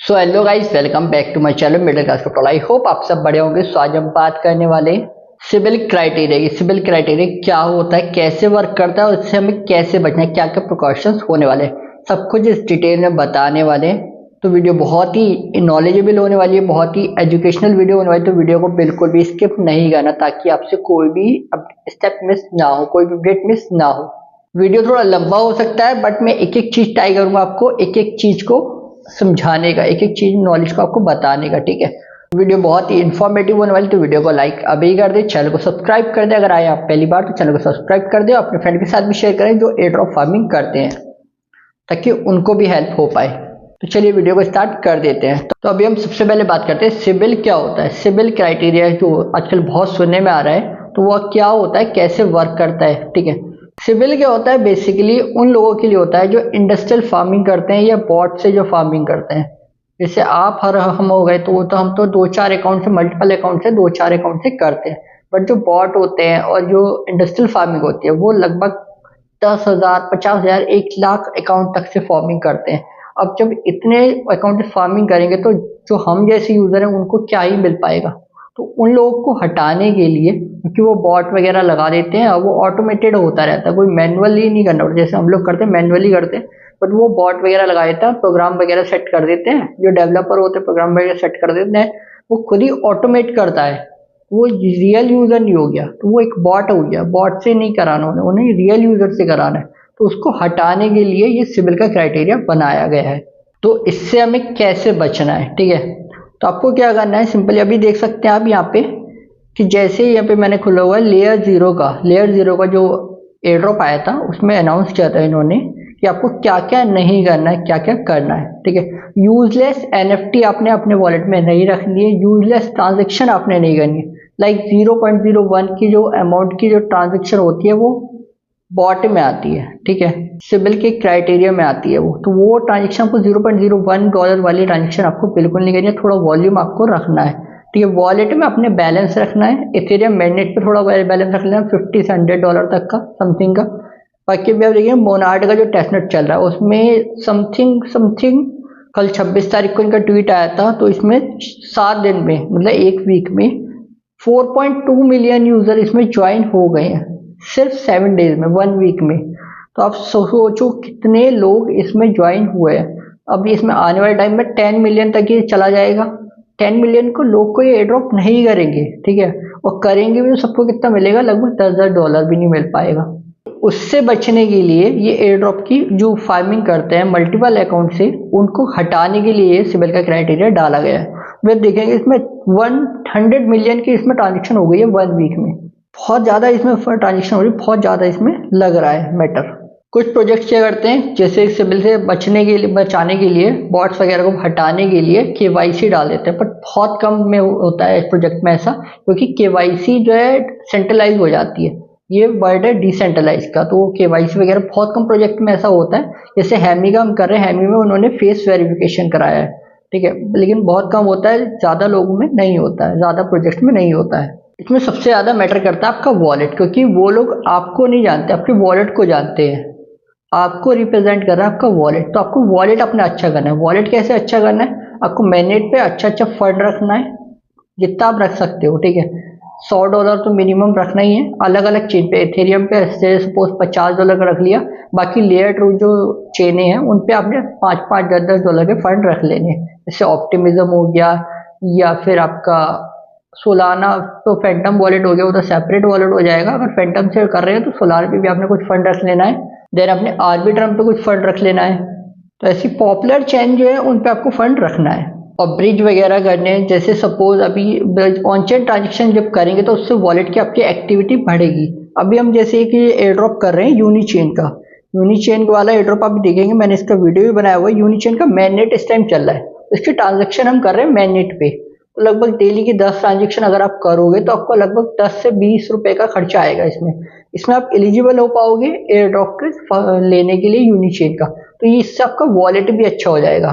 So hello guys, welcome back to my channel middle class total. I hope आप सब बढ़िया होंगे। सो आज हम बात करने वाले सिबिल क्राइटेरिया की। सिबिल क्राइटेरिया क्या होता है, कैसे वर्क करता है और इससे हमें कैसे बचना है, क्या क्या प्रिकॉशंस होने वाले हैं, सब कुछ इस डिटेल में बताने वाले हैं। तो वीडियो बहुत ही नॉलेजेबल होने वाली है, बहुत ही एजुकेशनल वीडियो होने वाली है। तो वीडियो को बिल्कुल भी स्किप नहीं करना ताकि आपसे कोई भी स्टेप मिस ना हो, कोई भी अपडेट मिस ना हो। वीडियो थोड़ा लंबा हो सकता है बट मैं एक एक चीज ट्राई करूंगा आपको एक एक चीज को समझाने का, एक एक चीज नॉलेज को आपको बताने का। ठीक है, वीडियो बहुत ही इंफॉर्मेटिव होने वाली, तो वीडियो को लाइक अभी कर दे, चैनल को सब्सक्राइब कर दे। अगर आए आप पहली बार तो चैनल को सब्सक्राइब कर दे, अपने फ्रेंड के साथ भी शेयर करें जो एयर ड्रॉप फार्मिंग करते हैं ताकि उनको भी हेल्प हो पाए। तो चलिए वीडियो को स्टार्ट कर देते हैं। तो अभी हम सबसे पहले बात करते हैं सिबिल क्या होता है। सिबिल क्राइटेरिया जो आजकल बहुत सुनने में आ रहा है, तो वह क्या होता है, कैसे वर्क करता है। ठीक है, सिबिल क्या होता है, बेसिकली उन लोगों के लिए होता है जो इंडस्ट्रियल फार्मिंग करते हैं या बॉट से जो फार्मिंग करते हैं। जैसे आप हर हम हो गए, तो वो तो हम तो दो चार अकाउंट से, मल्टीपल अकाउंट से, दो चार अकाउंट से करते हैं। बट जो बॉट होते हैं और जो इंडस्ट्रियल फार्मिंग होती है वो लगभग 10,000, 50,000, 1 लाख अकाउंट तक से फार्मिंग करते हैं। अब जब इतने अकाउंट से फार्मिंग करेंगे तो जो हम जैसे यूजर हैं उनको क्या ही मिल पाएगा। तो उन लोगों को हटाने के लिए, क्योंकि वो बॉट वगैरह लगा देते हैं, वो ऑटोमेटेड होता रहता है, कोई मैनुअली नहीं करना पड़ता। जैसे हम लोग करते हैं मैनुअली करते हैं, बट वो बॉट वगैरह लगा देता है, प्रोग्राम वगैरह सेट कर देते हैं। जो डेवलपर होते हैं प्रोग्राम वगैरह सेट कर देते हैं, वो खुद ही ऑटोमेट करता है। वो रियल यूजर नहीं हो गया, तो वो एक बॉट हो गया। बॉट से नहीं कराना उन्हें, उन्हें रियल यूजर से कराना है। तो उसको हटाने के लिए ये सिबिल का क्राइटेरिया बनाया गया है। तो इससे हमें कैसे बचना है, ठीक है। तो आपको क्या करना है, सिंपली अभी देख सकते हैं आप यहाँ पे कि जैसे ही यहाँ पे मैंने खुला हुआ है लेयर 0 का जो एयर ड्रॉप आया था, उसमें अनाउंस किया था इन्होंने कि आपको क्या क्या नहीं करना है, क्या क्या करना है। ठीक है, यूजलेस एनएफटी आपने अपने वॉलेट में नहीं रखनी है, यूजलेस ट्रांजेक्शन आपने नहीं करनी है। लाइक 0.01 की जो अमाउंट की जो ट्रांजेक्शन होती है वो बॉट में आती है। ठीक है, सिबिल के क्राइटेरिया में आती है वो, तो वो ट्रांजेक्शन आपको $0.01 वाली ट्रांजेक्शन आपको बिल्कुल नहीं करनी है। थोड़ा वॉल्यूम आपको रखना है। ठीक है, वॉलेट में अपने बैलेंस रखना है। इथेरियम मैग्नेट पे थोड़ा बैलेंस रख लेना, $50 से $100 तक का समथिंग का। बाकी भी आप देखिए मोनार्ड का जो टेस्टनेट चल रहा है उसमें समथिंग समथिंग कल 26 तारीख को इनका ट्वीट आया था, तो इसमें 7 दिन में, मतलब एक वीक में 4.2 मिलियन यूजर इसमें ज्वाइन हो गए हैं, सिर्फ 7 डेज में, 1 वीक में। तो आप सोचो कितने लोग इसमें ज्वाइन हुए हैं। अब इसमें आने वाले टाइम में 10 मिलियन तक ये चला जाएगा। 10 मिलियन को लोग को ये एड्रॉप नहीं करेंगे। ठीक है, और करेंगे भी तो सबको कितना मिलेगा, लगभग $10,000 भी नहीं मिल पाएगा। उससे बचने के लिए ये एयर ड्रॉप की जो फार्मिंग करते हैं मल्टीपल अकाउंट से, उनको हटाने के लिए सिबिल का क्राइटेरिया डाला गया है। वे देखेंगे इसमें 100 मिलियन की इसमें ट्रांजेक्शन हो गई है 1 वीक में। बहुत ज़्यादा इसमें ट्रांजेक्शन हो रही है, बहुत ज़्यादा इसमें लग रहा है मैटर। कुछ प्रोजेक्ट्स क्या करते हैं, जैसे सिबिल से बचाने के लिए, बॉट्स वगैरह को हटाने के लिए केवाईसी डाल देते हैं, बट बहुत कम में होता है इस प्रोजेक्ट में ऐसा, क्योंकि केवाईसी जो है सेंट्रलाइज हो जाती है। ये वर्ड है डिसेंट्रलाइज का, तो केवाईसी वगैरह बहुत कम प्रोजेक्ट में ऐसा होता है। जैसे हैमी का हम कर रहे हैं, हैमी में उन्होंने फेस वेरिफिकेशन कराया है। ठीक है, लेकिन बहुत कम होता है, ज़्यादा लोगों में नहीं होता है, ज़्यादा प्रोजेक्ट में नहीं होता है। इसमें सबसे ज़्यादा मैटर करता है आपका वॉलेट, क्योंकि वो लोग आपको नहीं जानते, आपके वॉलेट को जानते हैं। आपको रिप्रेजेंट कर रहा है आपका वॉलेट, तो आपको वॉलेट अपना अच्छा करना है। वॉलेट कैसे अच्छा करना है, आपको मैनेट पे अच्छा अच्छा फंड रखना है, जितना आप रख सकते हो। ठीक है, $100 तो मिनिमम रखना ही है। अलग अलग चेन पे, एथेरियम पे सपोज $50 का रख लिया, बाकी लेयर 2 जो चेनें हैं उन पे आपने 5-5, $10-10 के फंड रख लेने हैं। जैसे ऑप्टिमिज्म हो गया, या फिर आपका सोलाना, तो फैंटम वॉलेट हो गया, वो तो सेपरेट वॉलेट हो जाएगा। अगर फैंटम से कर रहे हैं तो सोलार पे भी आपने कुछ फंड रख लेना है। देन अपने आर्बिट्रम पे कुछ फंड रख लेना है। तो ऐसी पॉपुलर चेन जो है उन पे आपको फंड रखना है। और ब्रिज वगैरह करने हैं, जैसे सपोज अभी ऑन चेन ट्रांजेक्शन जब करेंगे तो उससे वॉलेट की आपकी एक्टिविटी बढ़ेगी। अभी हम जैसे कि एयर ड्रॉप कर रहे हैं यूनिचेन का, यूनिचेन वाला एयर ड्रॉप आप देखेंगे, मैंने इसका वीडियो भी बनाया हुआ है। यूनिचेन का मैननेट इस टाइम चल रहा है, इसकी ट्रांजेक्शन हम कर रहे हैं मैननेट पे। तो लगभग डेली की 10 ट्रांजेक्शन अगर आप करोगे तो आपको लगभग 10 से 20 रुपए का खर्चा आएगा इसमें। इसमें आप एलिजिबल हो पाओगे एयर ड्रॉप के लेने के लिए यूनिचेन का। तो इससे आपका वॉलेट भी अच्छा हो जाएगा,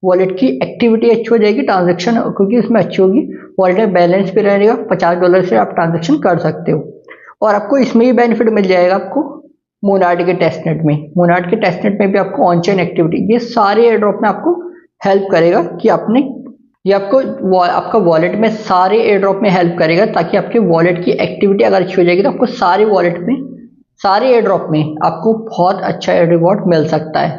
वॉलेट की एक्टिविटी अच्छी हो जाएगी, ट्रांजेक्शन क्योंकि इसमें अच्छी होगी, वॉलेट में बैलेंस भी रहेगा। $50 से आप ट्रांजेक्शन कर सकते हो। और आपको इसमें ही बेनिफिट मिल जाएगा आपको मोनार्ड के टेस्टनेट में। मोनार्ड के टेस्टनेट में भी आपको ऑन चेन एक्टिविटी, ये सारे एयर ड्रॉप में आपको हेल्प करेगा कि आपने ये आपको आपका वॉलेट में सारे एयर ड्रॉप में हेल्प करेगा, ताकि आपके वॉलेट की एक्टिविटी अगर अच्छी हो जाएगी तो आपको सारे वॉलेट में सारे एयर ड्रॉप में आपको बहुत अच्छा रिवॉर्ड मिल सकता है,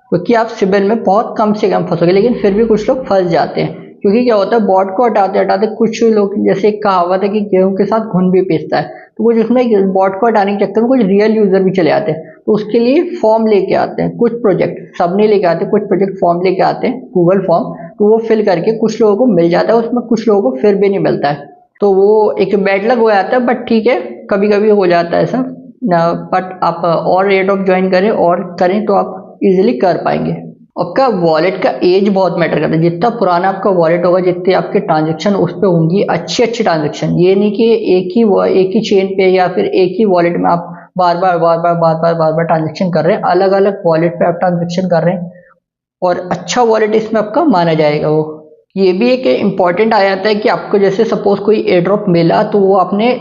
क्योंकि आप सिबिल में बहुत कम से कम फंसोगे। लेकिन फिर भी कुछ लोग फंस जाते हैं, क्योंकि क्या होता है बॉट को हटाते हटाते कुछ लोग, जैसे एक कहावत है कि गेहूं के साथ घुन भी पीसता है, तो कुछ उसमें बॉट को हटाने के चक्कर में कुछ रियल यूजर भी चले आते हैं। तो उसके लिए फॉर्म लेके आते हैं कुछ प्रोजेक्ट, सब नहीं लेके आते, कुछ प्रोजेक्ट फॉर्म लेके आते हैं गूगल फॉर्म, तो वो फिल करके कुछ लोगों को मिल जाता है उसमें, कुछ लोगों को फिर भी नहीं मिलता है। तो वो एक बैड लक हो जाता है, बट ठीक है, कभी कभी हो जाता है ऐसा। बट आप और रेट ऑफ ज्वाइन करें और करें तो आप इजीली कर पाएंगे। आपका वॉलेट का एज बहुत मैटर करता है, जितना पुराना आपका वॉलेट होगा, जितने आपके ट्रांजेक्शन उस पर होंगी अच्छी अच्छी ट्रांजेक्शन, ये नहीं कि एक ही चेन पे या फिर एक ही वॉलेट में आप बार बार ट्रांजेक्शन कर रहे हैं, अलग अलग वॉलेट पे आप ट्रांजेक्शन कर रहे हैं, और अच्छा वॉलेट इसमें आपका माना जाएगा वो। ये भी एक इम्पॉर्टेंट आ जाता है कि आपको जैसे सपोज कोई एयर ड्रॉप मिला तो वो आपने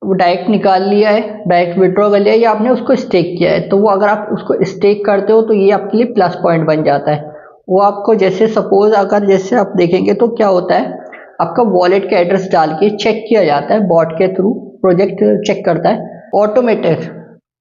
वो डायरेक्ट निकाल लिया है, डायरेक्ट विड्रॉ कर लिया है, या आपने उसको स्टेक किया है, तो वो अगर आप उसको स्टेक करते हो तो ये आपके लिए प्लस पॉइंट बन जाता है। वो आपको जैसे सपोज अगर जैसे आप देखेंगे तो क्या होता है, आपका वॉलेट का एड्रेस डाल के चेक किया जाता है बॉट के थ्रू, प्रोजेक्ट चेक करता है ऑटोमेटेड,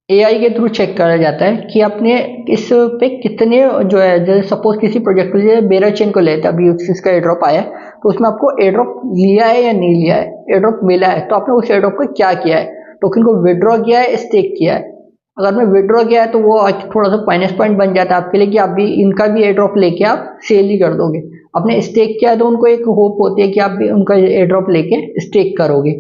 एआई के थ्रू चेक करा जाता है कि आपने इस पे कितने जो है, जैसे सपोज किसी प्रोजेक्ट के लिए बेरा चेन को लेते हैं, अभी इसका एयर ड्रॉप आया है तो उसमें आपको एयर ड्रॉप लिया है या नहीं लिया है, एयर ड्रॉप मिला है तो आपने उस एयर ड्रॉप को क्या किया है, टोकन को विड्रॉ किया है, स्टेक किया है। अगर मैं विड्रॉ किया है तो वो थोड़ा सा माइनस पॉइंट बन जाता है आपके लिए कि आप भी इनका भी एयर ड्रॉप लेके आप सेल ही कर दोगे। आपने स्टेक किया है तो उनको एक होप होती है कि आप भी उनका एयर ड्रॉप लेके स्टेक करोगे,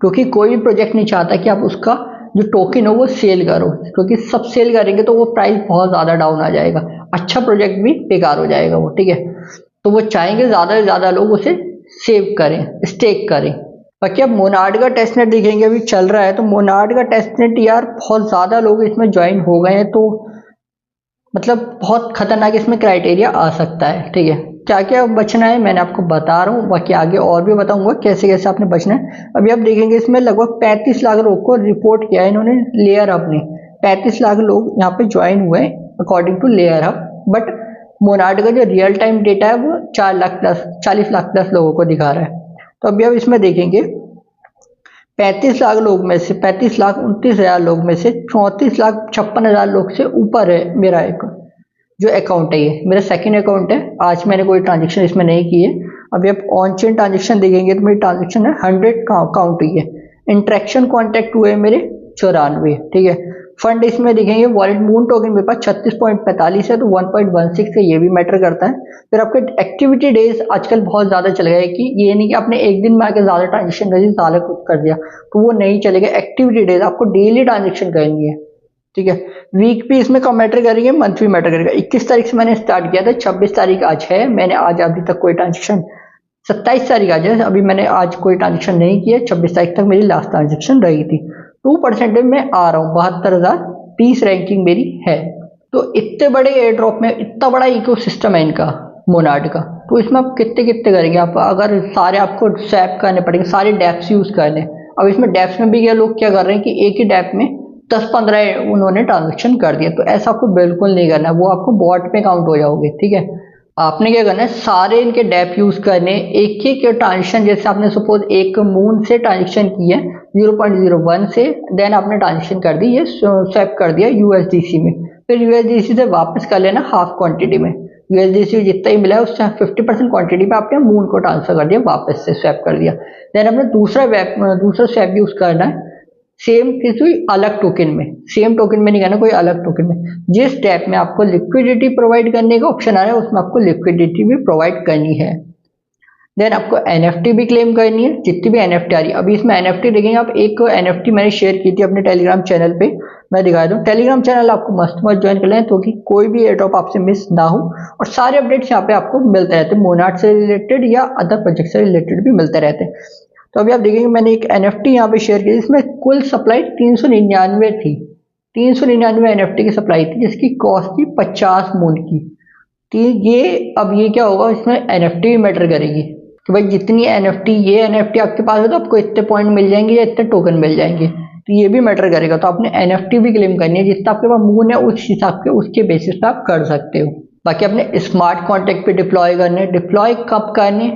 क्योंकि कोई भी प्रोजेक्ट नहीं चाहता कि आप उसका जो टोकन हो वो सेल करो, क्योंकि सब सेल करेंगे तो वो प्राइस बहुत ज़्यादा डाउन आ जाएगा, अच्छा प्रोजेक्ट भी बेकार हो जाएगा वो, ठीक है। तो वो चाहेंगे ज़्यादा से ज़्यादा लोग उसे सेव करें, स्टेक करें। बाकी अब मोनार्ड का टेस्टनेट देखेंगे, अभी चल रहा है, तो मोनार्ड का टेस्टनेट यार बहुत ज़्यादा लोग इसमें ज्वाइन हो गए हैं, तो मतलब बहुत खतरनाक इसमें क्राइटेरिया आ सकता है, ठीक है। क्या क्या बचना है मैंने आपको बता रहा हूँ, बाकी आगे और भी बताऊंगा कैसे कैसे आपने बचना है। अभी आप देखेंगे इसमें लगभग 35 लाख लोग को रिपोर्ट किया है इन्होंने लेयर हब ने, 35 लाख लोग यहाँ पे ज्वाइन हुए according to layer hub, but मोनार्ड का जो रियल टाइम डेटा है वो 40 लाख प्लस लोगों को दिखा रहा है। तो अभी आप इसमें देखेंगे 35 लाख लोग में से 35,29,000 लोग में से 34,56,000 लोग से ऊपर है मेरा एक जो अकाउंट है, ये मेरा सेकंड अकाउंट है, आज मैंने कोई ट्रांजेक्शन इसमें नहीं की है। अभी आप ऑन चेन ट्रांजेक्शन देखेंगे तो मेरी ट्रांजेक्शन है 100 काउंट हुई है, इंटरेक्शन कॉन्टैक्ट हुए मेरे 94, ठीक है। फंड इसमें देखेंगे वॉलेट मून टोकन मेरे पास 36.45 है, तो 1.16 से ये भी मैटर करता है। फिर आपके एक्टिविटी डेज आजकल बहुत ज़्यादा चल गए कि ये नहीं कि आपने एक दिन में आके ज़्यादा ट्रांजेक्शन कर दी, ज़्यादा कुछ कर दिया, तो वो नहीं चलेगा। एक्टिविटी डेज आपको डेली ट्रांजेक्शन करनी है, ठीक है। वीक भी इसमें कम मैटर करेंगे, मंथ भी मैटर करेगा। 21 तारीख से मैंने स्टार्ट किया था, 26 तारीख आज है, मैंने आज अभी तक कोई ट्रांजेक्शन, 27 तारीख आज है, अभी मैंने आज कोई ट्रांजेक्शन नहीं किया, 26 तारीख तक मेरी लास्ट ट्रांजेक्शन रही थी। 2% में आ रहा हूँ, 72,030 रैंकिंग मेरी है। तो इतने बड़े एयर ड्रॉप में इतना बड़ा इकोसिस्टम है इनका मोनार्ड का, तो इसमें आप कितने कितने करेंगे, आप अगर सारे आपको स्वैप करने पड़ेंगे, सारे डैप्स यूज करने। अब इसमें डैप्स में भी क्या लोग क्या कर रहे हैं कि एक ही डैप में 10-15 उन्होंने ट्रांजेक्शन कर दिया, तो ऐसा आपको बिल्कुल नहीं करना है, वो आपको बॉट में काउंट हो जाओगे, ठीक है। आपने क्या करना है, सारे इनके डैप यूज करने, एक एक ट्रांजेक्शन, जैसे आपने सपोज एक मून से ट्रांजेक्शन की है 0.01 से, देन आपने ट्रांजेक्शन कर दी, ये स्वैप कर दिया यूएसडीसी में, फिर यूएसडीसी से वापस कर लेना हाफ क्वांटिटी में, यूएसडीसी जितना ही मिला है उससे 50% क्वांटिटी में आपने मून को ट्रांसफर कर दिया, वापस से स्वैप कर दिया। देन आपने दूसरा स्वैप यूज करना है, सेम किसी अलग टोकन में, सेम टोकन में नहीं करना, कोई अलग टोकन में। जिस टैप में आपको लिक्विडिटी प्रोवाइड करने का ऑप्शन आ रहा है उसमें आपको लिक्विडिटी भी प्रोवाइड करनी है। देन आपको एनएफटी भी क्लेम करनी है, जितनी भी एनएफटी आ रही है। अभी इसमें एनएफटी देखेंगे आप, एक एनएफटी मैंने शेयर की थी अपने टेलीग्राम चैनल पे, मैं दिखा दूँ। टेलीग्राम चैनल आपको मस्ट ज्वाइन कर लें, ताकि कोई भी एयर ड्रॉप आपसे मिस ना हो, और सारे अपडेट्स यहाँ पे आपको मिलते रहते हैं, मोनार्ड से रिलेटेड या अदर प्रोजेक्ट से रिलेटेड भी मिलते रहते हैं। तो अभी आप देखेंगे मैंने एक एनएफटी यहाँ पे शेयर की, इसमें कुल सप्लाई 399 थी, 399 एनएफटी की सप्लाई थी, जिसकी कॉस्ट थी 50 मून की। तो ये अब ये क्या होगा, इसमें एनएफटी भी मैटर करेगी कि भाई जितनी एनएफटी, ये एनएफटी आपके पास है तो आपको इतने पॉइंट मिल जाएंगे या इतने टोकन मिल जाएंगे, तो ये भी मैटर करेगा। तो आपने एनएफटी भी क्लेम करनी है, जितना आपके पास मून है उस हिसाब के उसके बेसिस पे आप कर सकते हो। बाकी अपने स्मार्ट कॉन्ट्रैक्ट पे डिप्लॉय करने, डिप्लॉय कब करने,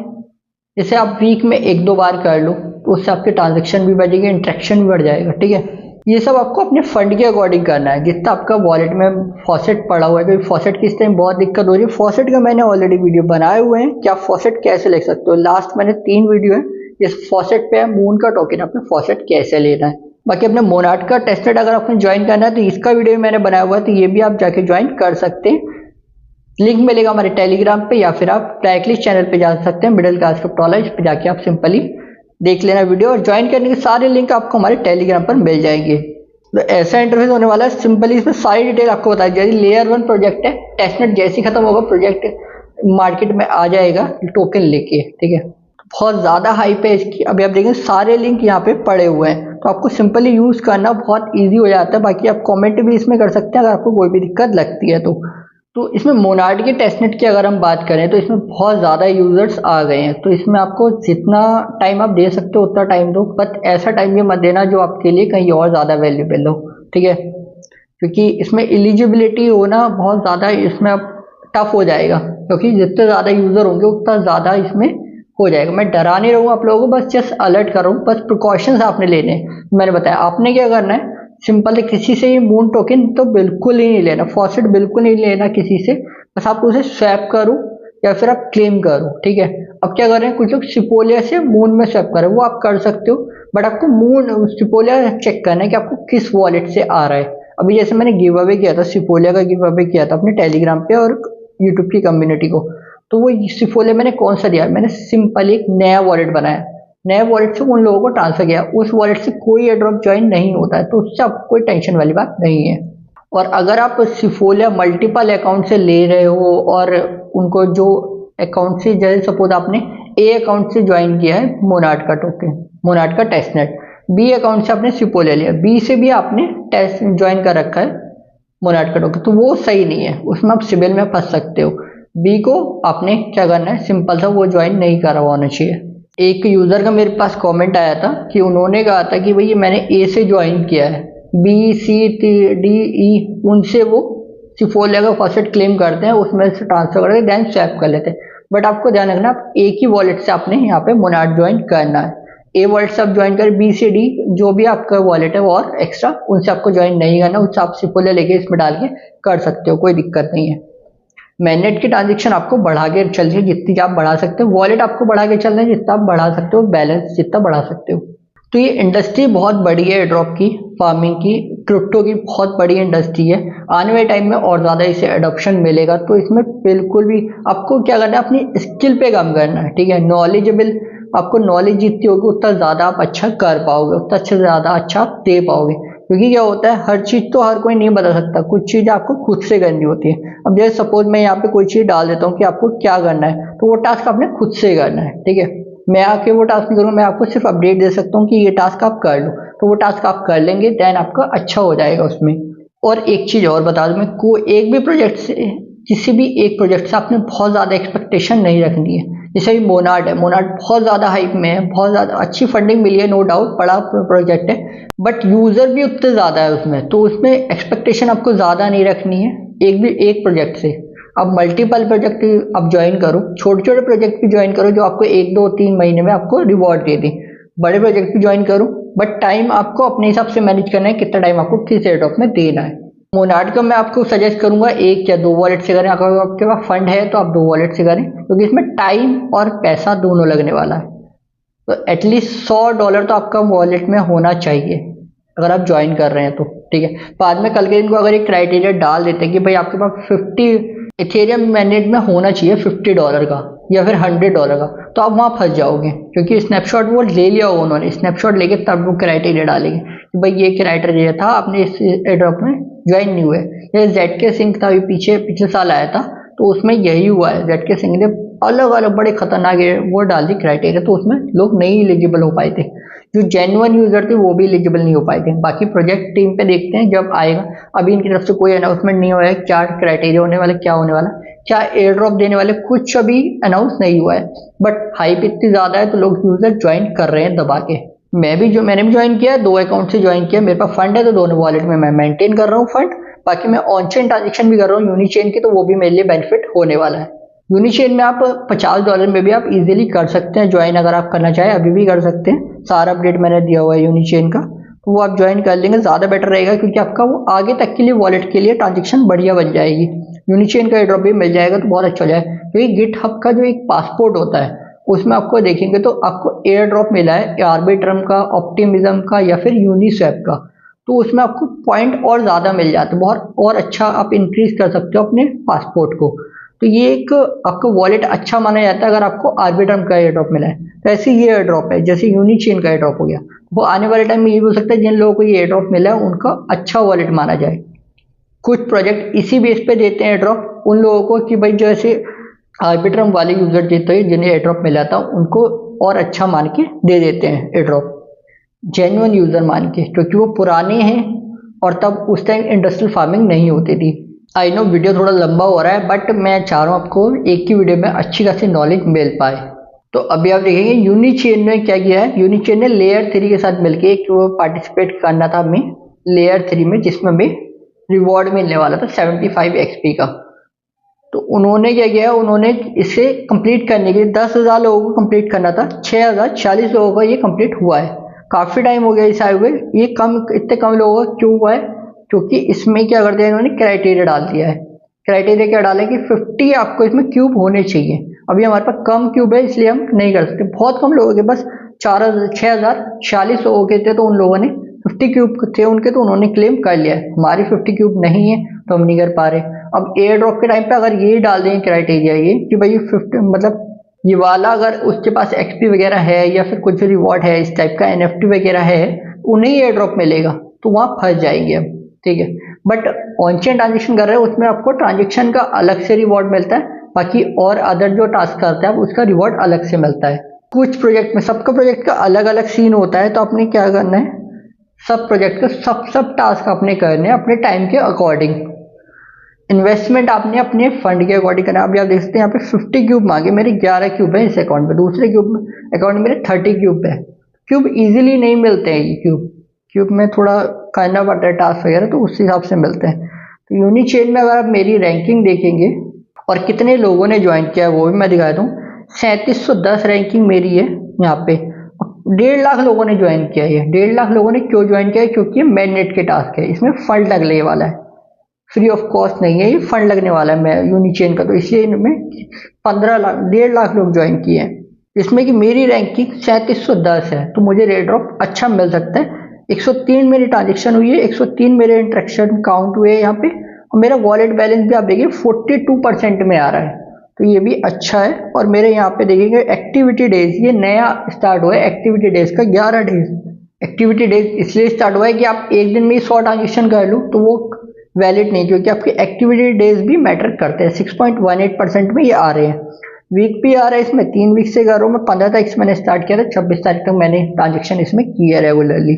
जैसे आप वीक में 1-2 बार कर लो तो उससे आपके ट्रांजेक्शन भी बढ़ेगी, इंट्रैक्शन भी बढ़ जाएगा, ठीक है। ये सब आपको अपने फंड के अकॉर्डिंग करना है, जितना आपका वॉलेट में फॉसेट पड़ा हुआ है। तो फॉसेट की इस टाइम बहुत दिक्कत हो रही है, फॉसेट का मैंने ऑलरेडी वीडियो बनाए हुए हैं कि आप फॉसेट कैसे ले सकते हो। लास्ट मैंने 3 वीडियो है इस फॉसेट पे है, मून का टोकन अपने फॉसेट कैसे लेना है। बाकी अपने मोनार्ट का टेस्टनेट अगर आपने ज्वाइन करना है तो इसका वीडियो मैंने बनाया हुआ है, तो ये भी आप जाके ज्वाइन कर सकते हैं। लिंक मिलेगा हमारे टेलीग्राम पे, या फिर आप डायरेक्टली चैनल पे जा सकते हैं मिडिल क्लास क्रिप्टोलॉजी, इस पे जाके आप सिंपली देख लेना वीडियो, और ज्वाइन करने के सारे लिंक आपको हमारे टेलीग्राम पर मिल जाएंगे। तो ऐसा इंटरफेस होने वाला है, सिंपली इसमें सारी डिटेल आपको बताई जाएगी। लेयर 1 प्रोजेक्ट है, टेस्टनेट जैसे ही खत्म होगा प्रोजेक्ट मार्केट में आ जाएगा टोकन लेके, ठीक है। बहुत ज़्यादा हाइप है इसकी। अभी आप देखें सारे लिंक यहाँ पे पड़े हुए हैं, तो आपको सिंपली यूज़ करना बहुत ईजी हो जाता है। बाकी आप कॉमेंट भी इसमें कर सकते हैं अगर आपको कोई भी दिक्कत लगती है तो इसमें मोनार्ट के टेस्टनेट की अगर हम बात करें तो इसमें बहुत ज़्यादा यूज़र्स आ गए हैं, तो इसमें आपको जितना टाइम आप दे सकते हो उतना टाइम दो, बट ऐसा टाइम भी मत देना जो आपके लिए कहीं और ज़्यादा वैल्यूबल हो, ठीक है। क्योंकि इसमें एलिजिबिलिटी होना बहुत ज़्यादा इसमें अब टफ हो जाएगा, क्योंकि जितने ज़्यादा यूज़र होंगे उतना ज़्यादा इसमें हो जाएगा। मैं डरा नहीं रहूँगा आप लोगों को, बस जस्ट अलर्ट कर रहा हूँ, बस प्रिकॉशंस आपने लेने हैं। मैंने बताया आपने क्या करना है, सिंपल है, किसी से ये मून टोकन तो बिल्कुल ही नहीं लेना, फॉसेट बिल्कुल नहीं लेना किसी से, बस आप उसे स्वैप करो या फिर आप क्लेम करो, ठीक है। अब क्या कर रहे हैं कुछ लोग सिपोलिया से मून में स्वैप कर रहे हैं, वो आप कर सकते हो, बट आपको मून सिपोलिया चेक करना है कि आपको किस वॉलेट से आ रहा है। अभी जैसे मैंने गिव अवे किया था, सिपोलिया का गिव अवे किया था अपने टेलीग्राम पे और यूट्यूब की कम्युनिटी को, तो वो सिपोलिया मैंने कौन सा दिया, मैंने सिंपल एक नया वॉलेट बनाया, नए वॉलेट से उन लोगों को ट्रांसफर किया, उस वॉलेट से कोई एयरड्रॉप ज्वाइन नहीं होता है, तो उससे आपको कोई टेंशन वाली बात नहीं है। और अगर आप सिफोलिया मल्टीपल अकाउंट से ले रहे हो और उनको जो अकाउंट से, जैसे सपोज आपने ए अकाउंट से ज्वाइन किया है मोनार्ट का टोकन, मोनार्ट का टेस्टनेट, बी अकाउंट से आपने सिपोलिया लिया, बी से भी आपने टेस्ट ज्वाइन कर रखा है मोनार्ट का टोकन, तो वो सही नहीं है, उसमें आप सिबिल में फंस सकते हो। बी को आपने क्या करना है, सिंपल सा वो ज्वाइन नहीं करा होना चाहिए। एक यूज़र का मेरे पास कमेंट आया था कि उन्होंने कहा था कि भाई मैंने ए से ज्वाइन किया है, बी सी डी ई उनसे वो सिफोलिया का फॉसेट क्लेम करते हैं, उसमें से ट्रांसफर करके देन स्वैप कर लेते हैं। बट आपको ध्यान रखना, आप एक ही वॉलेट से आपने यहाँ पे मोनार्ट ज्वाइन करना है। ए वॉलेट से आप ज्वाइन करें, बी सी डी जो भी आपका वॉलेट है वो और एक्स्ट्रा उनसे आपको ज्वाइन नहीं करना, उससे आप सिफोलिया लेके इसमें डाल के कर सकते हो, कोई दिक्कत नहीं है। मैनेट की ट्रांजेक्शन आपको बढ़ा के चलिए जितनी आप बढ़ा सकते हो, वॉलेट आपको बढ़ा के चलना है जितना आप बढ़ा सकते हो, बैलेंस जितना बढ़ा सकते हो। तो ये इंडस्ट्री बहुत बड़ी है, ड्रॉप की, फार्मिंग की, क्रिप्टो की बहुत बड़ी इंडस्ट्री है। आने वाले टाइम में और ज़्यादा इसे एडॉप्शन मिलेगा, तो इसमें बिल्कुल भी आपको क्या करना है, अपनी स्किल पे काम करना है, ठीक है। नॉलेजेबल, आपको नॉलेज जितनी होगी उतना ज़्यादा आप अच्छा कर पाओगे, उतना अच्छा ज़्यादा अच्छा आप दे पाओगे। क्योंकि क्या होता है, हर चीज़ तो हर कोई नहीं बता सकता, कुछ चीज़ आपको खुद से करनी होती है। अब जैसे सपोज मैं यहाँ पे कोई चीज़ डाल देता हूँ कि आपको क्या करना है, तो वो टास्क आपने खुद से करना है, ठीक है। मैं आके वो टास्क नहीं करूँगा, मैं आपको सिर्फ अपडेट दे सकता हूँ कि ये टास्क आप कर लो, तो वो टास्क आप कर लेंगे, देन आपका अच्छा हो जाएगा उसमें। और एक चीज़ और बता दूँ मैं, एक भी प्रोजेक्ट से, किसी भी एक प्रोजेक्ट से आपने बहुत ज़्यादा एक्सपेक्टेशन नहीं रखनी है। जैसे भी मोनार्ट है, मोनार्ट बहुत ज़्यादा हाइप में है, बहुत ज़्यादा अच्छी फंडिंग मिली है, नो डाउट बड़ा प्रोजेक्ट है, बट यूज़र भी उतने ज़्यादा है उसमें, तो उसमें एक्सपेक्टेशन आपको ज़्यादा नहीं रखनी है एक प्रोजेक्ट से। आप मल्टीपल प्रोजेक्ट आप ज्वाइन करो, छोटे छोटे प्रोजेक्ट भी ज्वाइन करो जो आपको 1-2-3 महीने में आपको रिवॉर्ड दे दें, बड़े प्रोजेक्ट भी ज्वाइन करो, बट टाइम आपको अपने हिसाब से मैनेज करना है, कितना टाइम आपको किस एयरड्रॉप में देना है। मोनार्ट का मैं आपको सजेस्ट करूंगा 1 या 2 वॉलेट से करें, अगर आपके पास फंड है तो आप 2 वॉलेट से करें, क्योंकि इसमें टाइम और पैसा दोनों लगने वाला है। तो एटलीस्ट $100 तो आपका वॉलेट में होना चाहिए अगर आप ज्वाइन कर रहे हैं तो, ठीक है। बाद में कल के दिन को अगर एक क्राइटेरिया डाल देते हैं कि भाई आपके पास 50 इथेरियम मैनेज में होना चाहिए $50 का या फिर $100 का, तो आप वहाँ फंस जाओगे, क्योंकि स्नैपशॉट वो ले लिया होगा उन्होंने, स्नैपशॉट लेके तब वो क्राइटेरिया डालेंगे कि भाई ये क्राइटेरिया था, आपने इस एयरड्रॉप में ज्वाइन नहीं हुए। ये ZK सिंह था, पिछले साल आया था, तो उसमें यही हुआ है, ZK सिंह ने अलग अलग बड़े खतरनाक वो डाल दी क्राइटेरिया, तो उसमें लोग नहीं एलिजिबल हो पाए थे, जो जेन्युइन यूजर थे वो भी एलिजिबल नहीं हो पाए थे। बाकी प्रोजेक्ट टीम पे देखते हैं जब आएगा, अभी इनकी तरफ से कोई अनाउंसमेंट नहीं हुआ है, क्या क्राइटेरिया होने वाला, क्या होने वाला, क्या एयर ड्रॉप देने वाले, कुछ अभी अनाउंस नहीं हुआ है, बट हाइप इतनी ज्यादा है तो लोग यूजर ज्वाइन कर रहे हैं दबा के। मैंने भी ज्वाइन किया, 2 अकाउंट से ज्वाइन किया, मेरे पास फंड है तो दोनों वॉलेट में मैं मेंटेन कर रहा हूँ फंड, बाकी मैं ऑन चेन ट्रांजेक्शन भी कर रहा हूँ यूनिचेन की, तो वो भी मेरे लिए बेनिफिट होने वाला है। यूनिचेन में आप $50 में भी आप इजीली कर सकते हैं ज्वाइन, अगर आप करना चाहें अभी भी कर सकते हैं। सारा अपडेट मैंने दिया हुआ है यूनिचेन का, तो वो आप ज्वाइन कर लेंगे, ज़्यादा बेटर रहेगा, क्योंकि आपका वो आगे तक के लिए वॉलेट के लिए ट्रांजेक्शन बढ़िया बन जाएगी। यूनिचेन का एयर ड्रॉप भी मिल जाएगा तो बहुत अच्छा हो जाएगा, क्योंकि गिटहब का जो एक पासपोर्ट होता है उसमें आपको देखेंगे तो आपको एयर ड्रॉप मिला है आर्बिट्रम का, ऑप्टिमिज्म का या फिर यूनिस्वैप का, तो उसमें आपको पॉइंट और ज़्यादा मिल जाते हैं, बहुत और अच्छा आप इंक्रीज कर सकते हो अपने पासपोर्ट को। तो ये एक आपका वॉलेट अच्छा माना जाता है अगर आपको आर्बिट्रम का एयर ड्रॉप मिला है। तो ऐसे ये एयर ड्रॉप है, जैसे यूनिचेन का एयर ड्रॉप हो गया, वो आने वाले टाइम में ये भी हो सकता है जिन लोगों को ये एयर ड्रॉप मिला है उनका अच्छा वॉलेट माना जाए। कुछ प्रोजेक्ट इसी बेस पे देते हैं एयर ड्रॉप उन लोगों को कि भाई जैसे आर्बिट्रम वाले यूजर देते हैं जिन्हें एयर ड्रॉप मिला था उनको और अच्छा मान के दे देते हैं एयर ड्रॉप, जेन्युइन यूजर मान के, क्योंकि वो पुराने हैं और तब उस टाइम इंडस्ट्रियल फार्मिंग नहीं होती थी। आई नो वीडियो थोड़ा लंबा हो रहा है, बट मैं चाह रहा हूँ आपको एक ही वीडियो में अच्छी खासी नॉलेज मिल पाए। तो अभी आप देखेंगे यूनिचेन ने क्या किया है, यूनिचेन ने लेयर 3 के साथ मिलकर एक पार्टिसिपेट करना था हमें लेयर 3 में, जिसमें हमें रिवॉर्ड मिलने वाला था 75 XP का। तो उन्होंने क्या किया, उन्होंने इसे कंप्लीट करने के लिए 10,000 लोगों को कंप्लीट करना था, 6,040 लोगों का ये कंप्लीट हुआ है। काफ़ी टाइम हो गया इसे आए हुए, ये इतने कम लोगों का क्यों हुआ है, क्योंकि इसमें क्या कर दिया इन्होंने, क्राइटेरिया डाल दिया है। क्राइटेरिया क्या डाला है कि 50 आपको इसमें क्यूब होने चाहिए। अभी हमारे पास कम क्यूब है इसलिए हम नहीं कर सकते, बहुत कम लोगों के बस 6,040 लोगों के थे, तो उन लोगों ने 50 क्यूब थे उनके, तो उन्होंने क्लेम कर लिया है। हमारी 50 क्यूब नहीं है तो हम नहीं कर पा रहे। अब एयर ड्रॉप के टाइम पे अगर ये डाल दें क्राइटेरिया ये कि भाई 50 मतलब ये वाला अगर उसके पास एक्सपी वगैरह है या फिर कुछ रिवॉर्ड है इस टाइप का, एनएफटी वगैरह है, उन्हें एयर ड्रॉप मिलेगा, तो वहाँ फंस जाएंगे हम, ठीक है। बट ऑन चेन ट्रांजेक्शन कर रहे हैं उसमें आपको ट्रांजेक्शन का अलग से रिवॉर्ड मिलता है, बाकी और अदर जो टास्क करते हैं आप उसका रिवॉर्ड अलग से मिलता है। कुछ प्रोजेक्ट में सबका प्रोजेक्ट का अलग अलग सीन होता है, तो आपने क्या करना है, सब प्रोजेक्ट का सब टास्क आपने करने हैं अपने टाइम के अकॉर्डिंग। इन्वेस्टमेंट आपने अपने फंड के अकॉर्डिंग करना है। अभी आप देख सकते हैं यहाँ पे 50 क्यूब मांगे, मेरे 11 क्यूब है इस अकाउंट पे, दूसरे अकाउंट में मेरे 30 क्यूब है। क्यूब इजीली नहीं मिलते हैं, ये क्यूब में थोड़ा करना पड़ता है टास्क वगैरह, तो उस हिसाब से मिलते हैं। तो यूनिचेन में अगर आप मेरी रैंकिंग देखेंगे और कितने लोगों ने ज्वाइन किया है वो भी मैं दिखा दूँ। 3710 रैंकिंग मेरी है यहाँ पे, 1.5 लाख लोगों ने ज्वाइन किया है। 1.5 लाख लोगों ने क्यों ज्वाइन किया है, क्योंकि ये मैंडेट के टास्क है, इसमें फंड लगने वाला है, फ्री ऑफ कॉस्ट नहीं है, ये फंड लगने वाला है मैं यूनिचेन का, तो इसलिए इनमें 1.5 लाख 1.5 लाख लोग ज्वाइन किए हैं। इसमें कि मेरी रैंकिंग 3710 है, तो मुझे रेड ड्रॉप अच्छा मिल सकता है। 103 मेरी ट्रांजेक्शन हुई है, 103 मेरे इंट्रैक्शन काउंट हुए यहाँ पे, और मेरा वॉलेट बैलेंस भी आप देखिए 42% में आ रहा है, तो ये भी अच्छा है। और मेरे यहाँ पे देखिएगा एक्टिविटी डेज, ये नया स्टार्ट हुआ है एक्टिविटी डेज का, 11 डेज एक्टिविटी डेज इसलिए स्टार्ट हुआ है कि आप एक दिन में 100 ट्रांजेक्शन कर लूँ तो वो वैलिड नहीं, क्योंकि आपके एक्टिविटी डेज भी मैटर करते हैं। 6.18% में ये आ रहे हैं, वीक भी आ रहा है इसमें, 3 वीक से कर रहा हूँ मैं, 15 तारीख से मैंने स्टार्ट किया था, 26 तारीख तक मैंने ट्रांजेक्शन इसमें किया रेगुलरली।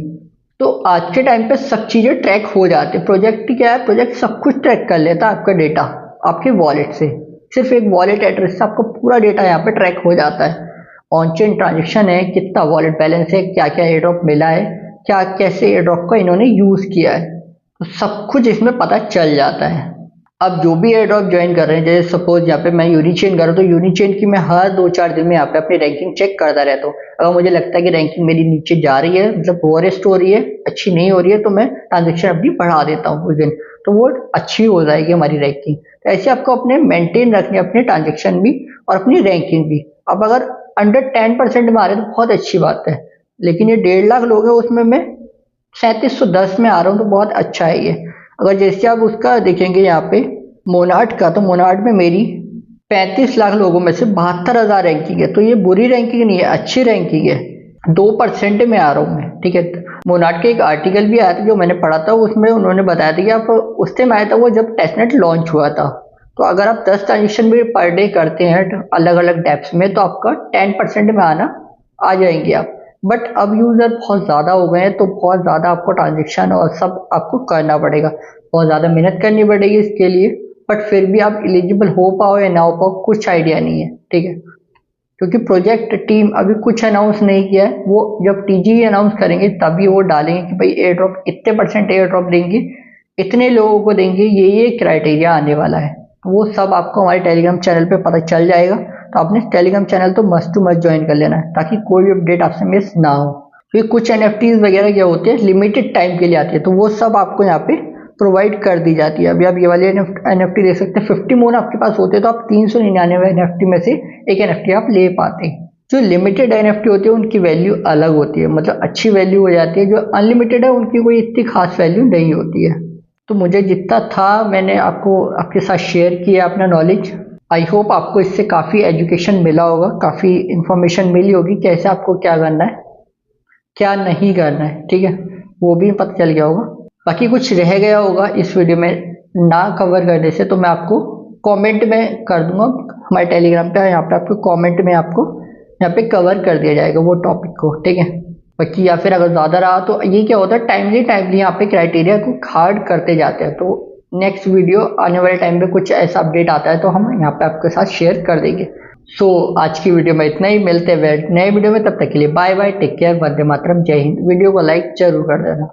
तो आज के टाइम पे सब चीज़ें ट्रैक हो जाती है। प्रोजेक्ट क्या है, प्रोजेक्ट सब कुछ ट्रैक कर लेता है आपका डेटा आपके वॉलेट से, सिर्फ एक वॉलेट एड्रेस से आपको पूरा डेटा यहाँ पे ट्रैक हो जाता है। ऑन चेन ट्रांजेक्शन है, कितना वॉलेट बैलेंस है, क्या क्या एयर ड्रॉप मिला है, क्या कैसे एयर ड्रॉप का इन्होंने यूज़ किया है, तो सब कुछ इसमें पता चल जाता है। अब जो भी एयर ड्रॉप ज्वाइन कर रहे हैं, जैसे सपोज यहाँ पे मैं यूनिचेन कर रहा हूँ, तो यूनिचेन की मैं हर 2-4 दिन में यहाँ पे अपनी रैंकिंग चेक करता रहता हूँ। अगर मुझे लगता है कि रैंकिंग मेरी नीचे जा रही है, मतलब वॉरेस्ट हो रही है, अच्छी नहीं हो रही है, तो मैं ट्रांजेक्शन अपनी बढ़ा देता हूँ उस दिन, तो वो अच्छी हो जाएगी हमारी रैंकिंग। तो ऐसे आपको अपने मेंटेन रखने अपने ट्रांजेक्शन भी और अपनी रैंकिंग भी। अब अगर अंडर 10% में आ रहे हैं तो बहुत अच्छी बात है, लेकिन ये 1.5 लाख लोग हैं उसमें मैं 3710 में आ रहा हूँ, तो बहुत अच्छा है ये। अगर जैसे आप उसका देखेंगे यहाँ पे मोनार्ट का, तो मोनार्ट में मेरी 35 लाख लोगों में से 72,000 रैंकिंग है, तो ये बुरी रैंकिंग नहीं है, अच्छी रैंकिंग है। 2% में आ रहा हूँ मैं, ठीक है। मोनार्ट के एक आर्टिकल भी आया था जो मैंने पढ़ा था, उसमें उन्होंने बताया था कि आप उस टाइम आया था वो जब टेस्टनेट लॉन्च हुआ था, तो अगर आप 10 ट्रांजेक्शन भी पर डे करते हैं अलग अलग डेप्स में, तो आपका 10% में आना आ जाएंगे आप। बट अब यूज़र बहुत ज़्यादा हो गए हैं, तो बहुत ज़्यादा आपको ट्रांजेक्शन और सब आपको करना पड़ेगा, बहुत ज़्यादा मेहनत करनी पड़ेगी इसके लिए। बट फिर भी आप एलिजिबल हो पाओ या ना हो पाओ कुछ आइडिया नहीं है, ठीक है, क्योंकि प्रोजेक्ट टीम अभी कुछ अनाउंस नहीं किया है। वो जब टीजी अनाउंस करेंगे तभी वो डालेंगे कि भाई एयर ड्रॉप इतने % एयर ड्रॉप देंगे, इतने लोगों को देंगे, ये क्राइटेरिया आने वाला है। वो सब आपको हमारे टेलीग्राम चैनल पे पता चल जाएगा। तो आपने टेलीग्राम चैनल तो मस्ट टू मस्ट ज्वाइन कर लेना है, ताकि कोई भी अपडेट आपसे मिस ना हो। क्योंकि कुछ NFTs वगैरह क्या होते हैं, लिमिटेड टाइम के लिए आती है, तो वो सब आपको यहाँ पे प्रोवाइड कर दी जाती है। अभी आप ये वाले NFT देख सकते हैं, 50 मोन आपके पास होते तो आप 399 NFT में से एक NFT आप ले पाते। जो लिमिटेड NFT होती है उनकी वैल्यू अलग होती है, मतलब अच्छी वैल्यू हो जाती है। जो अनलिमिटेड है उनकी कोई इतनी खास वैल्यू नहीं होती है। तो मुझे जितना था मैंने आपको आपके साथ शेयर किया अपना नॉलेज। आई होप आपको इससे काफ़ी एजुकेशन मिला होगा, काफ़ी इंफॉर्मेशन मिली होगी कैसे आपको क्या करना है क्या नहीं करना है, ठीक है, वो भी पता चल गया होगा। बाकी कुछ रह गया होगा इस वीडियो में ना कवर करने से, तो मैं आपको कमेंट में कर दूंगा हमारे टेलीग्राम पे। यहाँ पे आपको कमेंट में आपको यहाँ पे कवर कर दिया जाएगा वो टॉपिक को, ठीक है। बाकी या फिर अगर ज़्यादा रहा तो ये क्या होता है, टाइमली यहाँ पे क्राइटेरिया को हार्ड करते जाते हैं। तो नेक्स्ट वीडियो आने वाले टाइम पे कुछ ऐसा अपडेट आता है तो हम यहाँ पे आपके साथ शेयर कर देंगे। सो आज की वीडियो में इतना ही, मिलते हैं नए वीडियो में, तब तक के लिए bye bye, take care, Vande Mataram, जय हिंद। वीडियो को लाइक जरूर कर देना।